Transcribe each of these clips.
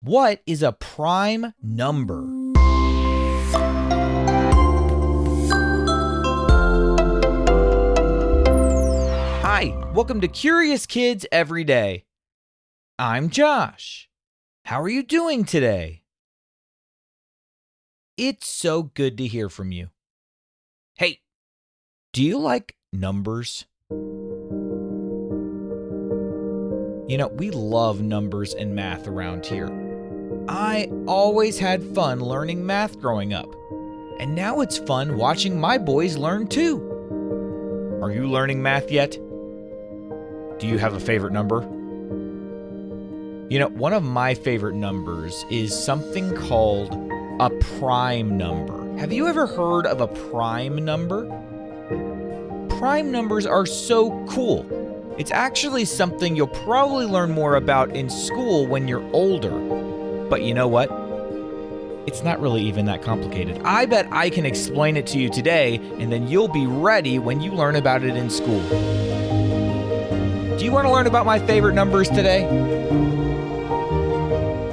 What is a prime number? Hi, welcome to Curious Kids Every Day. I'm Josh. How are you doing today? It's so good to hear from you. Hey, do you like numbers? You know, we love numbers and math around here. I always had fun learning math growing up, and now it's fun watching my boys learn too. Are you learning math yet? Do you have a favorite number? You know, one of my favorite numbers is something called a prime number. Have you ever heard of a prime number? Prime numbers are so cool. It's actually something you'll probably learn more about in school when you're older. But you know what? It's not really even that complicated. I bet I can explain it to you today, and then you'll be ready when you learn about it in school. Do you want to learn about my favorite numbers today?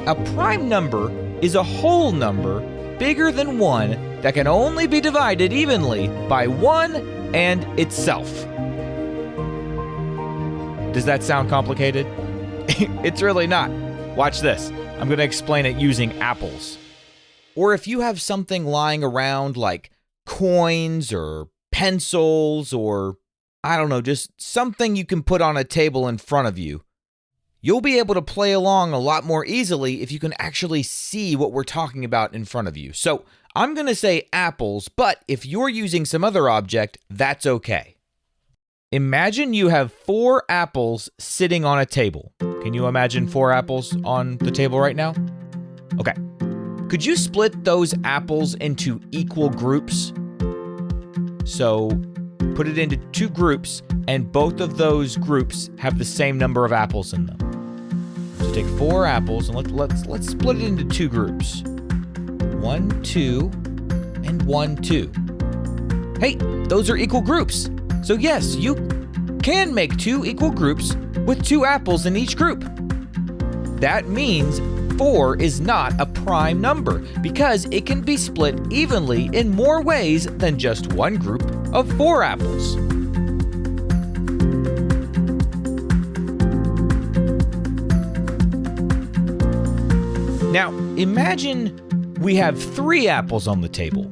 A prime number is a whole number bigger than 1 that can only be divided evenly by 1 and itself. Does that sound complicated? It's really not. Watch this. I'm going to explain it using apples. Or if you have something lying around like coins or pencils or, I don't know, just something you can put on a table in front of you, you'll be able to play along a lot more easily if you can actually see what we're talking about in front of you. So I'm going to say apples, but if you're using some other object, that's okay. Imagine you have 4 apples sitting on a table. Can you imagine 4 apples on the table right now? Okay. Could you split those apples into equal groups? So put it into 2 groups, and both of those groups have the same number of apples in them. So take 4 apples and let's split it into 2 groups. 1, 2, and 1, 2. Hey, those are equal groups. So yes, you can make 2 equal groups with 2 apples in each group. That means 4 is not a prime number because it can be split evenly in more ways than just one group of 4 apples. Now, imagine we have 3 apples on the table.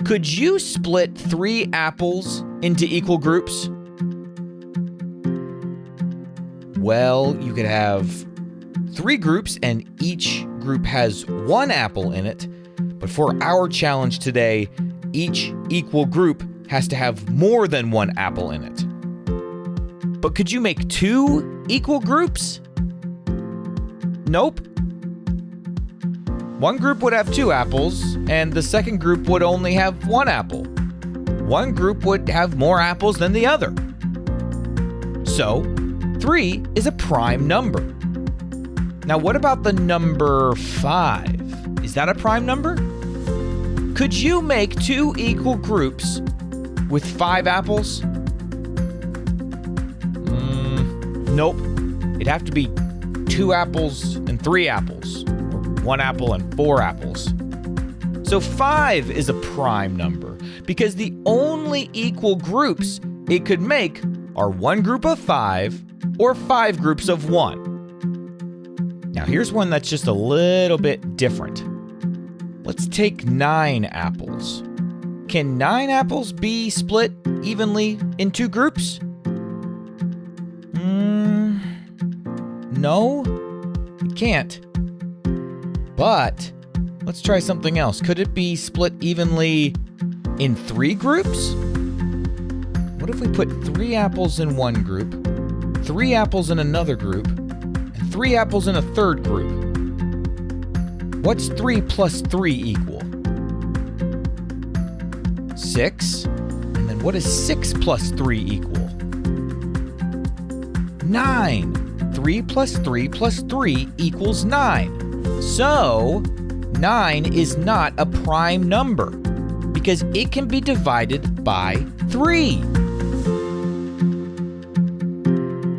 Could you split 3 apples into equal groups? Well, you could have 3 groups and each group has 1 apple in it. But for our challenge today, each equal group has to have more than 1 apple in it. But could you make 2 equal groups? Nope. One group would have 2 apples, and the second group would only have 1 apple. One group would have more apples than the other. So, 3 is a prime number. Now, what about the number 5? Is that a prime number? Could you make 2 equal groups with 5 apples? Nope. It'd have to be 2 apples and 3 apples. 1 apple and 4 apples. So 5 is a prime number because the only equal groups it could make are 1 group of 5 or 5 groups of 1. Now here's one that's just a little bit different. Let's take 9 apples. Can 9 apples be split evenly in 2 groups? No, it can't. But let's try something else. Could it be split evenly in 3 groups? What if we put 3 apples in one group, 3 apples in another group, and 3 apples in a third group? What's 3 plus 3 equal? 6. And then what is 6 plus 3 equal? 9. 3 plus 3 plus 3 equals 9. So, 9 is not a prime number because it can be divided by 3.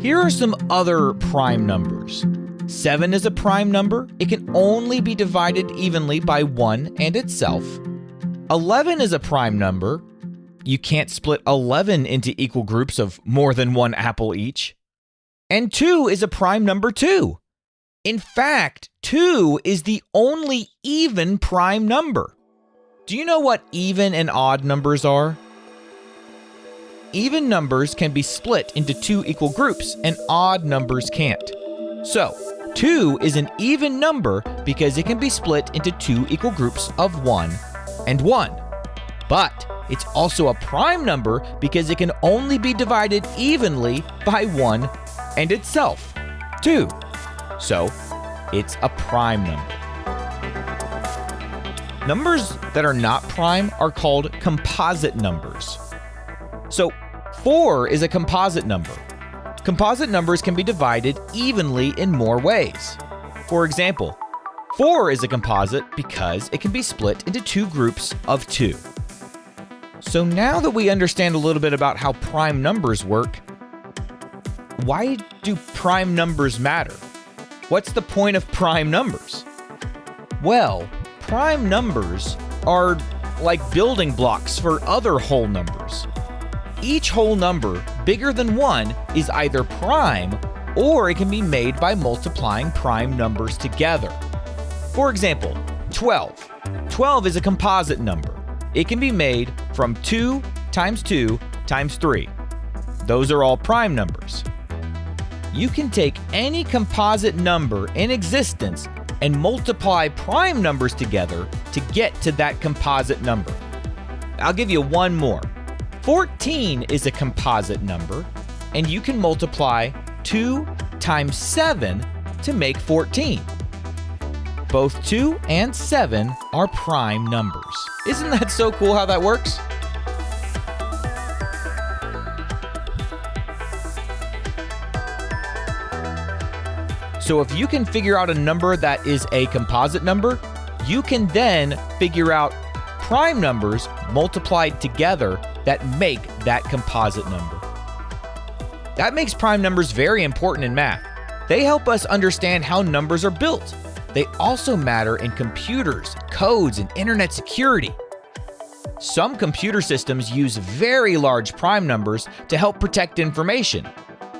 Here are some other prime numbers. 7 is a prime number. It can only be divided evenly by 1 and itself. 11 is a prime number. You can't split 11 into equal groups of more than one apple each. And 2 is a prime number too. In fact, 2 is the only even prime number. Do you know what even and odd numbers are? Even numbers can be split into 2 equal groups, and odd numbers can't. So, 2 is an even number because it can be split into 2 equal groups of 1 and 1. But it's also a prime number because it can only be divided evenly by 1 and itself, 2. So, it's a prime number. Numbers that are not prime are called composite numbers. So, 4 is a composite number. Composite numbers can be divided evenly in more ways. For example, 4 is a composite because it can be split into 2 groups of 2. So now that we understand a little bit about how prime numbers work, why do prime numbers matter? What's the point of prime numbers? Well, prime numbers are like building blocks for other whole numbers. Each whole number bigger than 1 is either prime or it can be made by multiplying prime numbers together. For example, 12. 12 is a composite number. It can be made from 2 times 2 times 3. Those are all prime numbers. You can take any composite number in existence and multiply prime numbers together to get to that composite number. I'll give you one more. 14 is a composite number, and you can multiply 2 times 7 to make 14. Both 2 and 7 are prime numbers. Isn't that so cool how that works? So if you can figure out a number that is a composite number, you can then figure out prime numbers multiplied together that make that composite number. That makes prime numbers very important in math. They help us understand how numbers are built. They also matter in computers, codes, and internet security. Some computer systems use very large prime numbers to help protect information.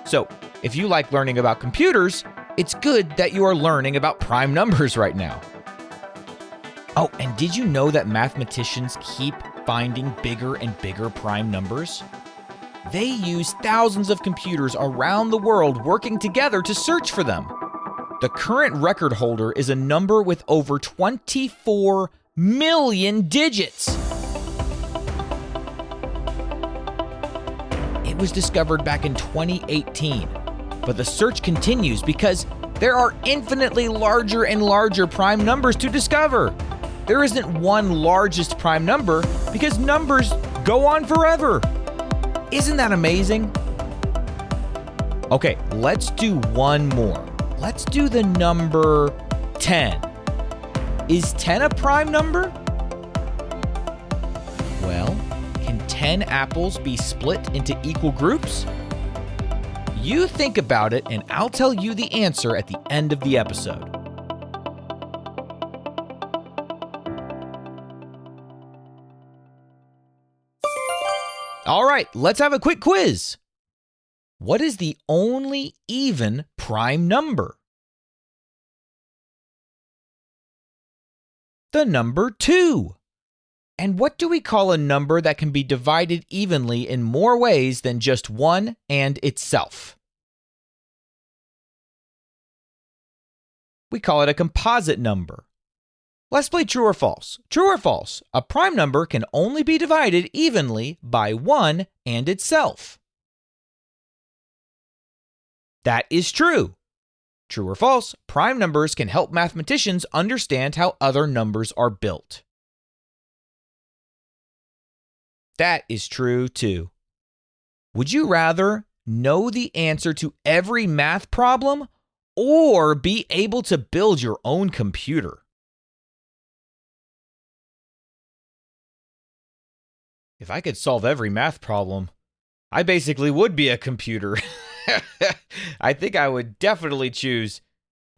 So, if you like learning about computers, it's good that you are learning about prime numbers right now. Oh, and did you know that mathematicians keep finding bigger and bigger prime numbers? They use thousands of computers around the world working together to search for them. The current record holder is a number with over 24 million digits. It was discovered back in 2018, but the search continues because there are infinitely larger and larger prime numbers to discover. There isn't one largest prime number because numbers go on forever. Isn't that amazing? Okay, let's do one more. Let's do the number 10. Is 10 a prime number? Well, can 10 apples be split into equal groups? You think about it and I'll tell you the answer at the end of the episode. All right, let's have a quick quiz. What is the only even prime number? The number 2. And what do we call a number that can be divided evenly in more ways than just 1 and itself? We call it a composite number. Let's play true or false. True or false, a prime number can only be divided evenly by 1 and itself. That is true. True or false, prime numbers can help mathematicians understand how other numbers are built. That is true too. Would you rather know the answer to every math problem or be able to build your own computer? If I could solve every math problem, I basically would be a computer. I think I would definitely choose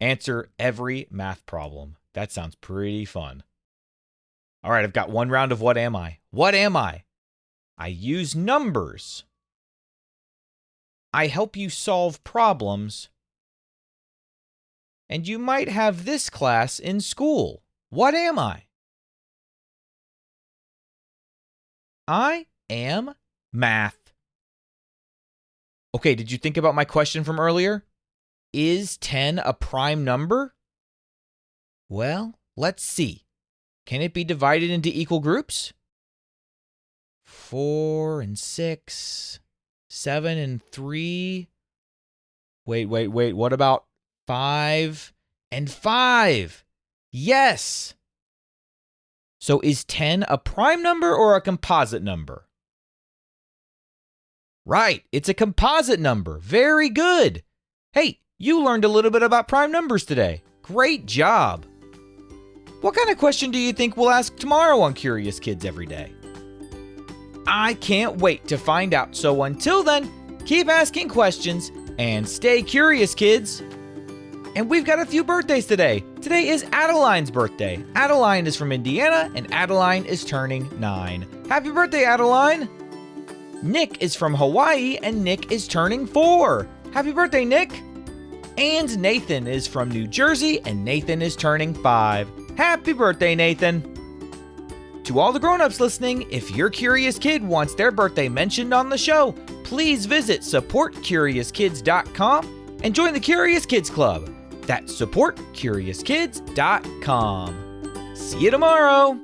Answer every math problem. That sounds pretty fun. All right, I've got one round of What Am I? What am I? I use numbers. I help you solve problems. And you might have this class in school. What am I? I am math. Okay, did you think about my question from earlier? Is 10 a prime number? Well, let's see. Can it be divided into equal groups? 4 and 6, 7 and 3. Wait. What about 5 and 5? Yes! So is 10 a prime number or a composite number? Right, it's a composite number. Very good. Hey, you learned a little bit about prime numbers today. Great job. What kind of question do you think we'll ask tomorrow on Curious Kids Every Day? I can't wait to find out. So until then, keep asking questions and stay curious, kids. And we've got a few birthdays today. Today is Adeline's birthday. Adeline is from Indiana, and Adeline is turning 9. Happy birthday, Adeline! Nick is from Hawaii, and Nick is turning 4. Happy birthday, Nick! And Nathan is from New Jersey, and Nathan is turning 5. Happy birthday, Nathan! To all the grown-ups listening, if your curious kid wants their birthday mentioned on the show, please visit supportcuriouskids.com and join the Curious Kids Club. That's supportcuriouskids.com. See you tomorrow!